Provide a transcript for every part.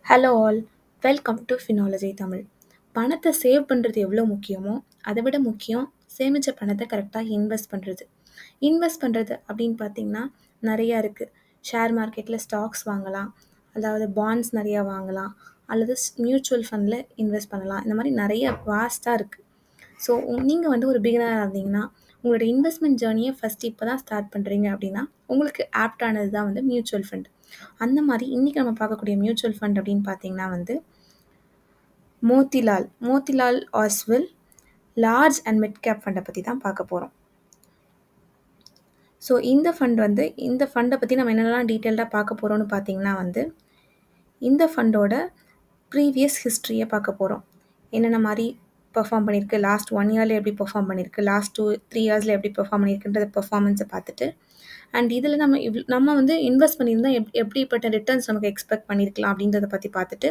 Hello all, welcome to Finology Tamil. பணத்தை save பண்ணுறது எவ்வளோ முக்கியமோ அதை விட முக்கியம் சேமித்த பணத்தை கரெக்டாக இன்வெஸ்ட் பண்ணுறது. இன்வெஸ்ட் பண்ணுறது அப்படின்னு பார்த்தீங்கன்னா நிறையா இருக்குது. ஷேர் மார்க்கெட்டில் ஸ்டாக்ஸ் வாங்கலாம், அதாவது பாண்ட்ஸ் நிறையா வாங்கலாம், அல்லது மியூச்சுவல் ஃபண்டில் இன்வெஸ்ட் பண்ணலாம். இந்த மாதிரி நிறைய வாஸ்ட்டாக இருக்குது. ஸோ நீங்கள் வந்து ஒரு பிகினராக இருந்தீங்கன்னா உங்களோட இன்வெஸ்ட்மெண்ட் ஜேர்னியை ஃபஸ்ட்டு இப்போ தான் ஸ்டார்ட் பண்ணுறீங்க அப்படின்னா உங்களுக்கு ஆப்டானது தான் வந்து மியூச்சுவல் ஃபண்ட். அந்த மாதிரி இன்றைக்கி நம்ம பார்க்கக்கூடிய மியூச்சுவல் ஃபண்ட் அப்படின்னு பார்த்தீங்கன்னா வந்து Motilal Oswal large and mid cap ஃபண்டை பற்றி தான் பார்க்க போகிறோம். ஸோ இந்த ஃபண்டை பற்றி நம்ம என்னென்னலாம் டீட்டெயில்டாக பார்க்க போகிறோம்னு பார்த்தீங்கன்னா வந்து இந்த ஃபண்டோட ப்ரீவியஸ் ஹிஸ்ட்ரியை பார்க்க போகிறோம். என்னென்ன மாதிரி பெர்ஃபார்ம் பண்ணியிருக்கு, லாஸ்ட் 1 இயரில் எப்படி பெர்ஃபார்ம் பண்ணியிருக்கு, லாஸ்ட் 2-3 இயர்ஸில் எப்படி பெர்ஃபார்ம் பண்ணியிருக்குன்ற பெர்ஃபார்மன்ஸை பார்த்துட்டு, அண்ட் இதில் நம்ம வந்து இன்வெஸ்ட் பண்ணியிருந்தால் எப்படிப்பட்ட ரிட்டர்ன்ஸ் நமக்கு எக்ஸ்பெக்ட் பண்ணியிருக்கலாம் அப்படின்றத பற்றி பார்த்துட்டு,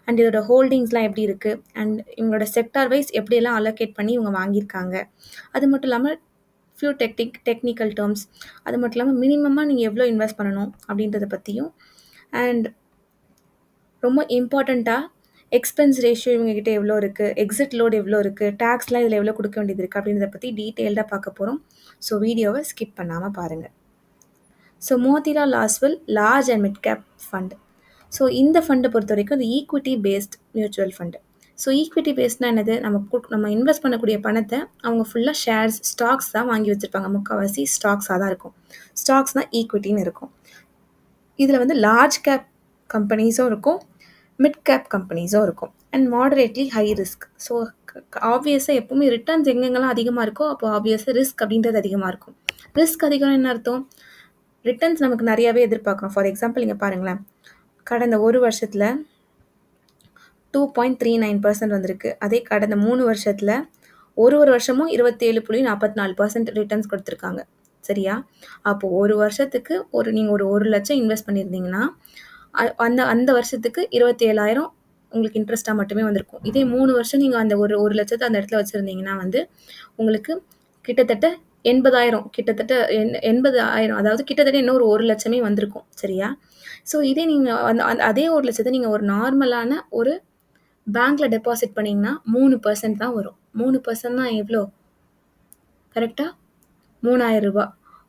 அண்ட் இதோட ஹோல்டிங்ஸ்லாம் எப்படி இருக்குது, அண்ட் இவங்களோட செக்டார் வைஸ் எப்படியெல்லாம் அலோகேட் பண்ணி இவங்க வாங்கியிருக்காங்க, அது மட்டும் இல்லாமல் ஃபியூ டெக்னிக்கல் டேர்ம்ஸ், அது மட்டும் இல்லாமல் மினிமமாக நீங்கள் எவ்வளோ இன்வெஸ்ட் பண்ணணும் அப்படின்றத பற்றியும், அண்ட் ரொம்ப இம்பார்ட்டண்ட்டாக எக்ஸ்பென்ஸ் ரேஷியோ இவங்ககிட்ட எவ்வளோ இருக்குது, எக்ஸிட் லோடு எவ்வளோ இருக்குது, டேக்ஸ்லாம் இதில் எவ்வளோ கொடுக்க வேண்டியது இருக்குது அப்படின்றத பற்றி டீட்டெயில்டாக பார்க்க போகிறோம். ஸோ வீடியோவை ஸ்கிப் பண்ணாமல் பாருங்கள். So Motilal Oswal large and mid cap fund. So இந்த ஃபண்டை பொறுத்த வரைக்கும் இது equity based mutual fund. So equity பேஸ்ட்னா என்னது, நம்ம இன்வெஸ்ட் பண்ணக்கூடிய பணத்தை அவங்க ஃபுல்லாக ஷேர்ஸ் ஸ்டாக்ஸ் தான் வாங்கி வச்சுருப்பாங்க. முக்கால்வாசி ஸ்டாக்ஸாக தான் இருக்கும். ஸ்டாக்ஸ்னால் ஈக்விட்டின்னு இருக்கும். இதில் வந்து லார்ஜ் கேப் கம்பெனிஸும் இருக்கும், மிட் கேப் கம்பெனிஸும் இருக்கும், and moderately high risk. So ஆப்வியஸாக எப்போவுமே ரிட்டர்ன்ஸ் எங்கெங்கெல்லாம் அதிகமாக இருக்கோ அப்போ ஆப்வியஸாக ரிஸ்க் அப்படின்றது அதிகமாக இருக்கும். ரிஸ்க் அதிகம் என்ன அர்த்தம், ரிட்டர்ன்ஸ் நமக்கு நிறையாவே எதிர்பார்க்குறோம். ஃபார் எக்ஸாம்பிள் நீங்கள் பாருங்களேன், கடந்த ஒரு வருஷத்தில் 2.39% வந்திருக்கு. அதே கடந்த 3 வருஷத்தில் ஒரு வருஷமும் 27.44% ரிட்டர்ன்ஸ் கொடுத்துருக்காங்க. சரியா? அப்போது ஒரு வருஷத்துக்கு நீங்கள் ஒரு லட்சம் இன்வெஸ்ட் பண்ணியிருந்தீங்கன்னா அந்த வருஷத்துக்கு 27,000 உங்களுக்கு இன்ட்ரெஸ்ட்டாக மட்டுமே வந்திருக்கும். இதே 3 வருஷம் நீங்கள் அந்த ஒரு லட்சத்தை அந்த இடத்துல வச்சுருந்தீங்கன்னா வந்து உங்களுக்கு கிட்டத்தட்ட 80,000 அதாவது கிட்டத்தட்ட இன்னும் ஒரு லட்சமே வந்திருக்கும். சரியா? ஸோ இதே நீங்கள் அதே 1 லட்சத்தை நீங்கள் ஒரு நார்மலான ஒரு பேங்க்கில் டெபாசிட் பண்ணிங்கன்னா 3% தான் வரும். 3% தான் எவ்வளோ, கரெக்டாக 3,000 ரூபா.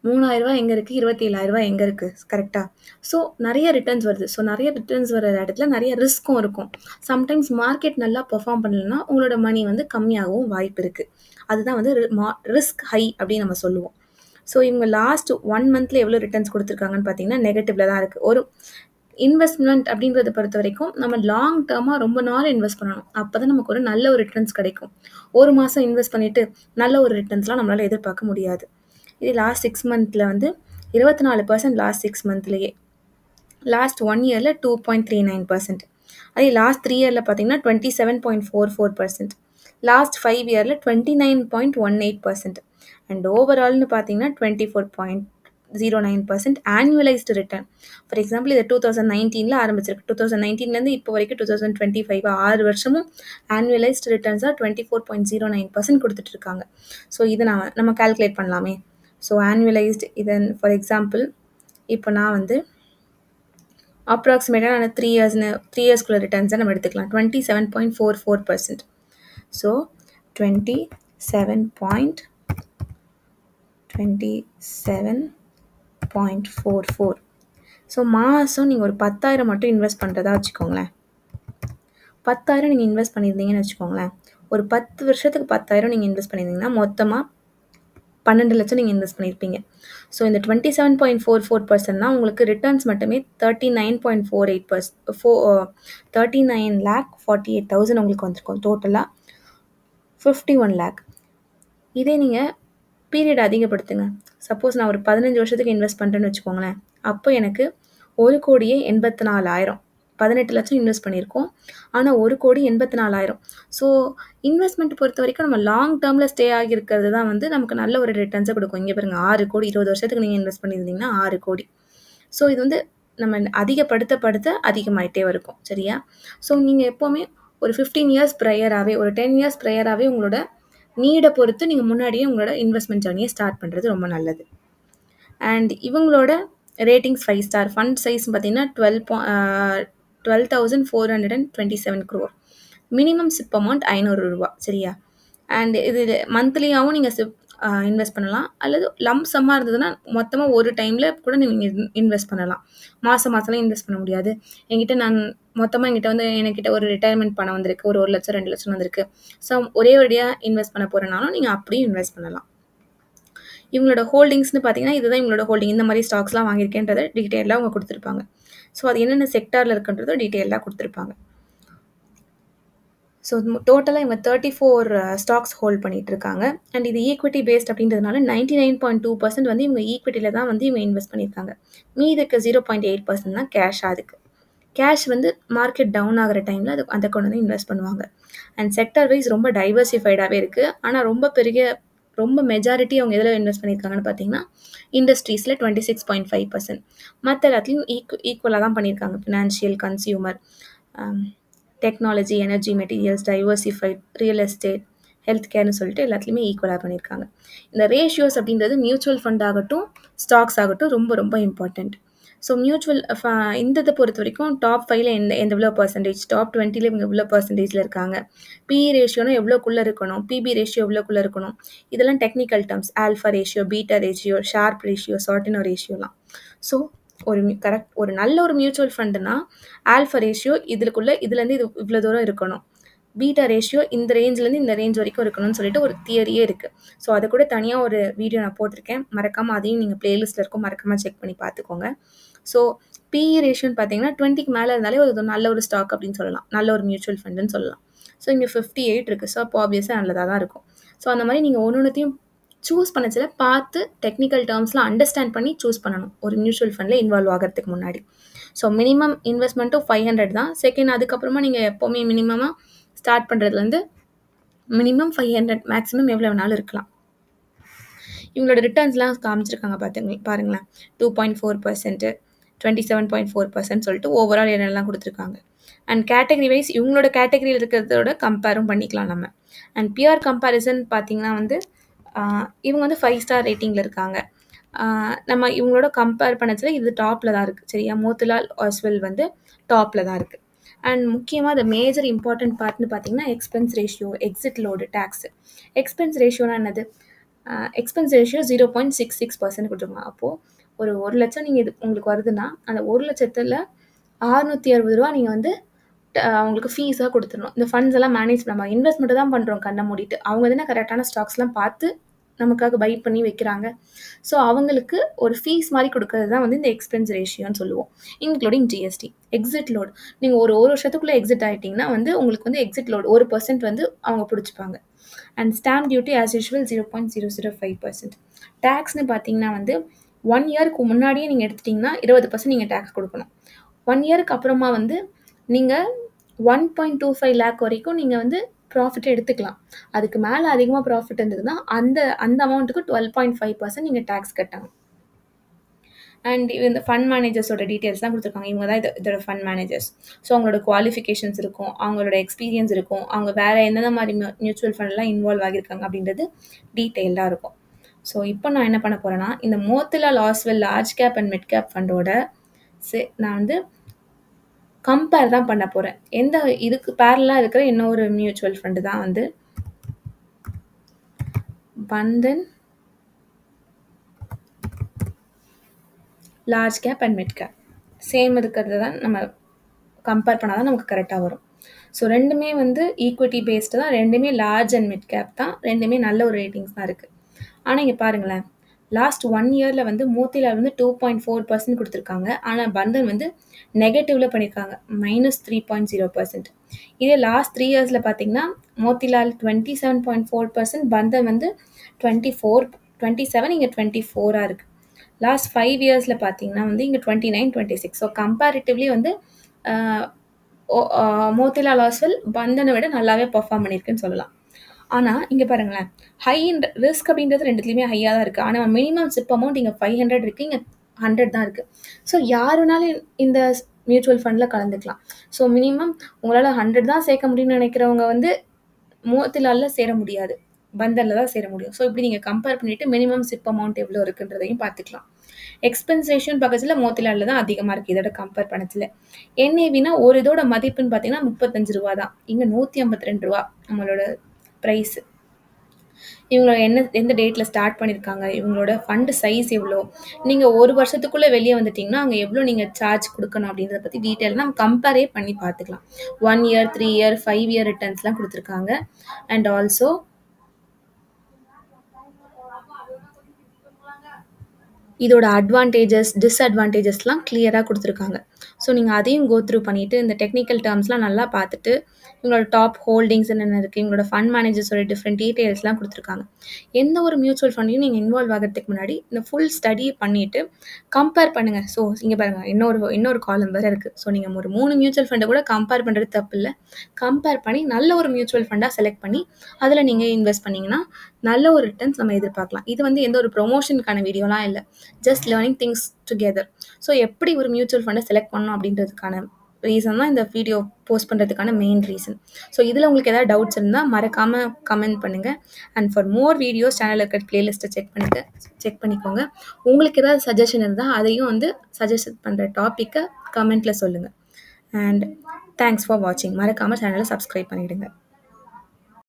3,000 ரூபா எங்கே இருக்குது, 27,000 ரூபா எங்கே இருக்குது, கரெக்டாக? ஸோ நிறைய ரிட்டர்ன்ஸ் வருது. ஸோ நிறைய ரிட்டர்ன்ஸ் வர இடத்துல நிறைய ரிஸ்க்கும் இருக்கும். சம்டைம்ஸ் மார்க்கெட் நல்லா பெர்ஃபார்ம் பண்ணலைன்னா உங்களோட மணி வந்து கம்மியாகவும் வாய்ப்பு இருக்குது. அதுதான் வந்து ரிஸ்க் ஹை அப்படின்னு நம்ம சொல்லுவோம். ஸோ இவங்க லாஸ்ட் 1 மந்த்தில் எவ்வளோ ரிட்டர்ன்ஸ் கொடுத்துருக்காங்கன்னு பார்த்தீங்கன்னா நெகட்டிவில் தான் இருக்குது. ஒரு இன்வெஸ்ட்மெண்ட் அப்படின்றத பொறுத்த வரைக்கும் நம்ம லாங் டேர்மாக ரொம்ப நாள் இன்வெஸ்ட் பண்ணணும். அப்போ தான் நமக்கு ஒரு நல்ல ஒரு ரிட்டர்ன்ஸ் கிடைக்கும். ஒரு மாதம் இன்வெஸ்ட் பண்ணிவிட்டு நல்ல ஒரு ரிட்டர்ன்ஸ்லாம் நம்மளால் எதிர்பார்க்க முடியாது. இது லாஸ்ட் 6 மந்த்தில் வந்து 24% லாஸ்ட் 6 மந்த்லேயே. லாஸ்ட் 1 இயரில் 2.39%. அதே லாஸ்ட் 3 இயரில் பார்த்தீங்கன்னா 27.44%. லாஸ்ட் 5 இயரில் 29.18%. அண்ட் ஓவரால்னு பார்த்தீங்கன்னா 24.09% ஆனுவலைஸ்டு ரிட்டர்ன். ஃபார் எக்ஸாம்பிள் இது 2019 ஆரம்பிச்சிருக்கு. 2019 இப்போ வரைக்கும் 2025 6 வருஷமும் ஆனுவலைஸ்டு ரிட்டர்ன்ஸாக 24.09% கொடுத்துட்ருக்காங்க. ஸோ இதை நம்ம கால்குலேட் பண்ணலாமே. ஸோ ஆனுவலைஸ்டு இதன் ஃபார் எக்ஸாம்பிள் இப்போ நான் வந்து அப்ராக்சிமேட்டாக நான் 3 இயர்ஸ்க்குள்ள ரிட்டர்ன்ஸை நம்ம எடுத்துக்கலாம். 27.44%. ஸோ 27.44. ஸோ மாதம் நீங்கள் ஒரு 10,000 மட்டும் இன்வெஸ்ட் பண்ணுறதா வச்சுக்கோங்களேன். 10,000 நீங்கள் இன்வெஸ்ட் பண்ணியிருந்தீங்கன்னு வச்சுக்கோங்களேன். ஒரு 10 வருஷத்துக்கு 10,000 நீங்கள் இன்வெஸ்ட் பண்ணியிருந்தீங்கன்னா மொத்தமாக 12 லட்சம் நீங்கள் இன்வெஸ்ட் பண்ணியிருப்பீங்க. ஸோ இந்த 27.44% உங்களுக்கு ரிட்டர்ன்ஸ் மட்டுமே 39,48,000 உங்களுக்கு வந்திருக்கும். டோட்டலாக 51 lakh. இதே நீங்கள் பீரியட் அதிகப்படுத்துங்க. சப்போஸ் நான் ஒரு 15 வருஷத்துக்கு இன்வெஸ்ட் பண்ணுறேன்னு வச்சுக்கோங்களேன். அப்போ எனக்கு 1,84,000, 18 லட்சம் இன்வெஸ்ட் பண்ணியிருக்கோம். ஆனால் 1,84,000. ஸோ இன்வெஸ்ட்மெண்ட் பொறுத்த வரைக்கும் நம்ம லாங் டேர்மில் ஸ்டே ஆகியிருக்கிறது தான் வந்து நமக்கு நல்ல ஒரு ரிட்டர்ன்ஸை கொடுக்கும். இங்கே பாருங்கள், 6 கோடி 20 வருஷத்துக்கு நீங்கள் இன்வெஸ்ட் பண்ணியிருந்தீங்கன்னா 6 கோடி. ஸோ இது வந்து நம்ம அதிகப்படுத்த அதிகமாகிட்டே இருக்கும். சரியா? ஸோ நீங்கள் எப்போவுமே ஒரு 15 இயர்ஸ் ப்ரையராகவே, ஒரு 10 இயர்ஸ் ப்ரையராகவே உங்களோட நீடை பொறுத்து நீங்கள் முன்னாடியே உங்களோட இன்வெஸ்ட்மெண்ட் ஜர்னியை ஸ்டார்ட் பண்ணுறது ரொம்ப நல்லது. அண்ட் இவங்களோட ரேட்டிங்ஸ் 5 ஸ்டார். ஃபண்ட் சைஸ் பார்த்தீங்கன்னா 12,427 crore. மினிமம் சிப் அமௌண்ட் 500 ரூபா. சரியா? அண்ட் இது மந்த்லியாகவும் நீங்கள் இன்வெஸ்ட் பண்ணலாம், அல்லது லம்ப் சம்மாக இருந்ததுன்னா மொத்தமாக ஒரு டைமில் கூட நீங்கள் இன்வெஸ்ட் பண்ணலாம். மாதம்லாம் இன்வெஸ்ட் பண்ண முடியாது. என்கிட்ட வந்து என்கிட்ட ஒரு ரிட்டையர்மெண்ட் பணம் வந்திருக்கு, ஒரு 1 லட்சம் 2 லட்சம் வந்திருக்கு. ஸோ ஒரே ஒரேடியாக இன்வெஸ்ட் பண்ண போகிறனாலும் நீங்கள் அப்படியும் இன்வெஸ்ட் பண்ணலாம். இவங்களோட ஹோல்டிங்ஸ்னு பார்த்தீங்கன்னா இதுதான் இவங்களோட ஹோல்டிங். இந்த மாதிரி ஸ்டாக்ஸ்லாம் வாங்கியிருக்கேன்றதை டீட்டெயிலாக அவங்க கொடுத்துருப்பாங்க. ஸோ அது என்னென்ன செக்டாரில் இருக்குன்றதோ டீட்டெயிலாக கொடுத்துருப்பாங்க. ஸோ டோட்டலாக இவங்க 34 ஸ்டாக்ஸ் ஹோல்ட் பண்ணிட்டு இருக்காங்க. அண்ட் இது ஈக்விட்டி பேஸ்ட் அப்படின்றதுனால 99.2% வந்து இவங்க ஈக்விட்டியில் தான் வந்து இவங்க இன்வெஸ்ட் பண்ணியிருக்காங்க. மீதுக்கு 0.8% தான் கேஷ். அதுக்கு கேஷ் வந்து மார்க்கெட் டவுன் ஆகிற டைமில் அதை கொண்டு வந்து இன்வெஸ்ட் பண்ணுவாங்க. அண்ட் செக்டர் வைஸ் ரொம்ப டைவர்சிஃபைடாகவே இருக்குது. ஆனால் ரொம்ப மெஜாரிட்டி அவங்க எதில் இன்வெஸ்ட் பண்ணியிருக்காங்கன்னு பார்த்தீங்கன்னா இண்டஸ்ட்ரீஸில் 26.5%. மற்ற எல்லாத்துலேயும் ஈக்குவலாக தான் பண்ணியிருக்காங்க. Financial, consumer, technology, energy, materials, diversified, real estate, health கேர்னு சொல்லிட்டு எல்லாத்துலேயுமே ஈக்குவலாக பண்ணியிருக்காங்க. இந்த ரேஷியோஸ் அப்படின்றது மியூச்சுவல் ஃபண்ட் ஆகட்டும், ஸ்டாக்ஸ் ஆகட்டும் ரொம்ப ரொம்ப இம்பார்ட்டண்ட். ஸோ மியூச்சுவல் இந்த இதை பொறுத்த வரைக்கும் டாப் 5ல எவ்வளோ பர்சன்டேஜ், டாப் 20ல இவங்க எவ்வளோ பர்சன்டேஜில் இருக்காங்க, பிஇ ரேஷியோனா எவ்வளோக்குள்ளே இருக்கணும், பிபி ரேஷியோ எவ்வளோக்குள்ளே இருக்கணும், இதெல்லாம் technical terms. Alpha ratio, beta ratio, Sharpe ratio, Sortino ரேஷியோலாம். ஸோ ஒரு நல்ல ஒரு மியூச்சுவல் ஃபண்டுனா ஆல்ஃபா ரேஷியோ இதுலேருந்து இது இவ்வளோ தூரம் இருக்கணும், பீட்டா ரேஷியோ இந்த ரேஞ்சிலேருந்து இந்த ரேஞ்ச் வரைக்கும் இருக்கணும்னு சொல்லிட்டு ஒரு தியரியே இருக்குது. ஸோ அதை கூட தனியாக ஒரு வீடியோ நான் போட்டிருக்கேன், மறக்காமல் அதையும் நீங்கள் பிளேலிஸ்ட்டில் இருக்கும், மறக்காமல் செக் பண்ணி பார்த்துக்கோங்க. ஸோ பிஇ ரேஷியோன்னு பார்த்தீங்கன்னா 20க்கு மேலே இருந்தாலே ஒரு நல்ல ஒரு ஸ்டாக் அப்படின்னு சொல்லலாம், நல்ல ஒரு மியூச்சுவல் ஃபண்டுன்னு சொல்லலாம். ஸோ இங்கே 58 இருக்குது. ஸோ அப்போ ஆப்வியஸாக நல்லதாக தான் இருக்கும். ஸோ அந்த மாதிரி நீங்கள் ஒன்றுத்தையும் சூஸ் பண்ணச்சில பார்த்து டெக்னிக்கல் டேர்ம்ஸ்லாம் அண்டர்ஸ்டாண்ட் பண்ணி சூஸ் பண்ணணும் ஒரு மியூச்சுவல் ஃபண்டில் இன்வால்வ் ஆகிறதுக்கு முன்னாடி. ஸோ மினிமம் இன்வெஸ்ட்மெண்ட்டும் 500 தான். செகண்ட் அதுக்கப்புறமா நீங்கள் எப்போவுமே மினிமமாக ஸ்டார்ட் பண்ணுறதுலேருந்து மினிமம் 500, மேக்ஸிமம் எவ்வளோ வேணாலும் இருக்கலாம். இவங்களோட ரிட்டர்ன்ஸ்லாம் காமிச்சிருக்காங்க பாருங்களேன். 2.4%, 27.4% சொல்லிட்டு ஓவரால் என்னெல்லாம் கொடுத்துருக்காங்க. அண்ட் கேட்டகரி வைஸ் இவங்களோட கேட்டகரியில் இருக்கிறதோட கம்பேரும் பண்ணிக்கலாம் நம்ம. அண்ட் பியர் கம்பேரிசன் பார்த்தீங்கன்னா வந்து இவங்க வந்து 5 ஸ்டார் ரேட்டிங்கில் இருக்காங்க. நம்ம இவங்களோட கம்பேர் பண்ணச்சில் இது டாப்பில் தான் இருக்குது. சரியா? மோத்திலால் ஆஸ்வெல் வந்து டாப்பில் தான் இருக்குது. அண்ட் முக்கியமாக the மேஜர் இம்பார்ட்டன்ட் பார்ட்னு பார்த்தீங்கன்னா expense ratio, exit load, tax. Expense ரேஷியோனா என்னது? எக்ஸ்பென்ஸ் ரேஷியோ 0.66% கொடுத்துருங்க. அப்போது ஒரு 1 லட்சம் நீங்கள் உங்களுக்கு வருதுன்னா அந்த 1 லட்சத்தில் 660 ரூபா நீங்கள் வந்து அவங்களுக்கு ஃபீஸாக கொடுத்துடணும். இந்த ஃபண்ட்ஸ் எல்லாம் மேனேஜ் நம்ம இன்வெஸ்ட்மெண்ட்டு தான் பண்ணுறோம் கண்ணை மூடிட்டு. அவங்க தானே கரெக்டான ஸ்டாக்ஸ்லாம் பார்த்து நமக்காக பை பண்ணி வைக்கிறாங்க. ஸோ அவங்களுக்கு ஒரு ஃபீஸ் மாதிரி கொடுக்கறது தான் வந்து இந்த எக்ஸ்பென்ஸ் ரேஷியோன்னு சொல்லுவோம், இன்க்ளூடிங் ஜிஎஸ்டி. எக்ஸிட் லோடு நீங்கள் ஒரு வருஷத்துக்குள்ளே எக்ஸிட் ஆகிட்டிங்கன்னா வந்து உங்களுக்கு வந்து எக்ஸிட் லோடு 1% வந்து அவங்க பிடிச்சிப்பாங்க. And stamp duty as usual 0.005%. டேக்ஸ்னு பார்த்தீங்கன்னா வந்து 1 இயருக்கு முன்னாடியே நீங்கள் எடுத்துட்டிங்கன்னா 20% நீங்கள் டேக்ஸ் கொடுக்கணும். 1 இயருக்கு அப்புறமா வந்து நீங்கள் 1.25 லேக் வரைக்கும் நீங்கள் வந்து ப்ராஃபிட் எடுத்துக்கலாம். அதுக்கு மேலே அதிகமாக ப்ராஃபிட் இருந்ததுன்னா அந்த அமௌண்ட்டுக்கு 12.5% நீங்கள் டேக்ஸ் கட்டணும். அண்ட் இந்த ஃபண்ட் மேனேஜர்ஸோட டீட்டெயில்ஸ் தான் கொடுத்துருக்காங்க. இவங்க தான் இதோட ஃபண்ட் மேனேஜர்ஸ். ஸோ அவங்களோட குவாலிஃபிகேஷன்ஸ் இருக்கும், அவங்களோட எக்ஸ்பீரியன்ஸ் இருக்கும், அவங்க வேறு எந்தெந்த மாதிரி மியூச்சுவல் ஃபண்ட்லாம் இன்வால்வ் ஆகியிருக்காங்க அப்படின்றது டீட்டெயிலாக இருக்கும். ஸோ இப்போ நான் என்ன பண்ண போகிறேன்னா இந்த Motilal Oswal large cap and mid cap ஃபண்டோட நான் வந்து கம்பேர் தான் பண்ண போகிறேன். இதுக்கு பேரலாக இருக்கிற இன்னொரு மியூச்சுவல் ஃபண்டு தான் வந்து Bandhan large cap and mid gap. Same இருக்கிறது தான் நம்ம கம்பேர் பண்ணால் தான் நமக்கு கரெக்டாக வரும். ஸோ ரெண்டுமே வந்து ஈக்விட்டி பேஸ்டு தான், ரெண்டுமே லார்ஜ் அண்ட் மிட் கேப் தான், ரெண்டுமே நல்ல ஒரு ரேட்டிங்ஸ் தான் இருக்குது. ஆனால் இங்கே பாருங்களேன், லாஸ்ட் 1 இயரில் வந்து மோத்திலால் வந்து 2.4% கொடுத்துருக்காங்க. ஆனால் பந்தன் வந்து நெகட்டிவில் பண்ணியிருக்காங்க, -3.0%. இதே லாஸ்ட் 3 இயர்ஸில் பார்த்தீங்கன்னா மோத்திலால் 27.4%, பந்தன் வந்து 27, இங்கே 24 இருக்குது. லாஸ்ட் 5 இயர்ஸில் பார்த்தீங்கன்னா வந்து இங்கே 29, 26. ஸோ கம்பேரிட்டிவ்லி வந்து மோத்திலால் ஆஸ்வெல் பந்தனை விட நல்லாவே பர்ஃபார்ம் பண்ணியிருக்குன்னு சொல்லலாம். ஆனால் இங்கே பாருங்களேன், ஹை ரிஸ்க் அப்படின்றது ரெண்டுத்துலேயுமே ஹையாக தான் இருக்குது. ஆனால் மினிமம் சிப் அமௌண்ட் இங்கே 500 இருக்குது, இங்கே 100 தான் இருக்குது. ஸோ யாருனாலும் இந்த மியூச்சுவல் ஃபண்டில் கலந்துக்கலாம். ஸோ மினிமம் உங்களால் 100 தான் சேர்க்க முடியும்னு நினைக்கிறவங்க வந்து மோத்திலாலில் சேர முடியாது. பந்தனில் தான் சேர முடியும். ஸோ இப்படி நீங்கள் கம்பேர் பண்ணிவிட்டு மினிமம் சிப் அமௌண்ட் எவ்வளோ இருக்குன்றதையும் பார்த்துக்கலாம். எக்ஸ்பென்ஸ் ரேஷியோன்னு பக்கத்தில் மோத்திலாலில் தான் அதிகமாக இருக்குது இதோட கம்பேர் பண்ணத்தில். என்ஏவினா ஒரு இதோட மதிப்புன்னு பார்த்தீங்கன்னா 35 ரூபா தான். இங்கே 152 ரூபா நம்மளோட ப்ரைஸு. இவங்க எந்த டேட்டில் ஸ்டார்ட் பண்ணியிருக்காங்க, இவங்களோட ஃபண்டு சைஸ் எவ்வளோ, நீங்கள் ஒரு வருஷத்துக்குள்ளே வெளியே வந்துட்டிங்கன்னா அங்கே எவ்வளோ நீங்கள் சார்ஜ் கொடுக்கணும் அப்படின்றத பற்றி டீட்டெயிலாக நம்ம கம்பேரே பண்ணி பார்த்துக்கலாம். 1 இயர், 3 இயர், 5 இயர் ரிட்டர்ன்ஸ்லாம் கொடுத்துருக்காங்க. அண்ட் ஆல்சோ இதோட அட்வான்டேஜஸ் டிஸ்அட்வான்டேஜஸ்லாம் கிளியராக கொடுத்துருக்காங்க. ஸோ நீங்கள் அதையும் கோ த்ரூ பண்ணிவிட்டு இந்த டெக்னிக்கல் டேர்ம்ஸ்லாம் நல்லா பார்த்துட்டு இவங்களோட டாப் ஹோல்டிங்ஸ் என்னென்ன இருக்குது, இவங்களோட ஃபண்ட் மேனேஜர்ஸோட டிஃப்ரெண்ட் டீட்டெயில்ஸ்லாம் கொடுத்துருக்காங்க. எந்த ஒரு மியூச்சுவல் ஃபண்டையும் நீங்கள் இன்வால்வ் ஆகிறதுக்கு முன்னாடி இந்த ஃபுல் ஸ்டடியை பண்ணிவிட்டு கம்பேர் பண்ணுங்கள். ஸோ இங்கே பாருங்கள், இன்னொரு காலம் வேறு இருக்குது. ஸோ நீங்கள் ஒரு 3 மியூச்சுவல் ஃபண்டை கூட கம்பேர் பண்ணுறது தப்பு இல்லை. கம்பேர் பண்ணி நல்ல ஒரு மியூச்சுவல் ஃபண்டாக செலக்ட் பண்ணி அதில் நீங்கள் இன்வெஸ்ட் பண்ணிங்கன்னா நல்ல ஒரு ரிட்டர்ன்ஸ் நம்ம எதிர்பார்க்கலாம். இது வந்து எந்த ஒரு ப்ரொமோஷனுக்கான வீடியோலாம் இல்லை, just learning things together. So எப்படி ஒரு மியூச்சுவல் ஃபண்டை செலக்ட் பண்ணணும் அப்படின்றதுக்கான ரீசன் தான் இந்த வீடியோ போஸ்ட் பண்ணுறதுக்கான மெயின் ரீசன். ஸோ இதில் உங்களுக்கு ஏதாவது டவுட்ஸ் இருந்தால் மறக்காமல் கமெண்ட் பண்ணுங்கள். அண்ட் ஃபார் மோர் வீடியோஸ் சேனலில் இருக்கிற பிளேலிஸ்ட்டை செக் பண்ணிக்கோங்க. உங்களுக்கு ஏதாவது சஜஷன் இருந்தால் அதையும் வந்து சஜஸ்ட் பண்ணுற டாப்பிக்கை கமெண்ட்டில் சொல்லுங்கள். அண்ட் தேங்க்ஸ் ஃபார் வாட்சிங். மறக்காமல் சேனலை சப்ஸ்கிரைப் பண்ணிவிடுங்க.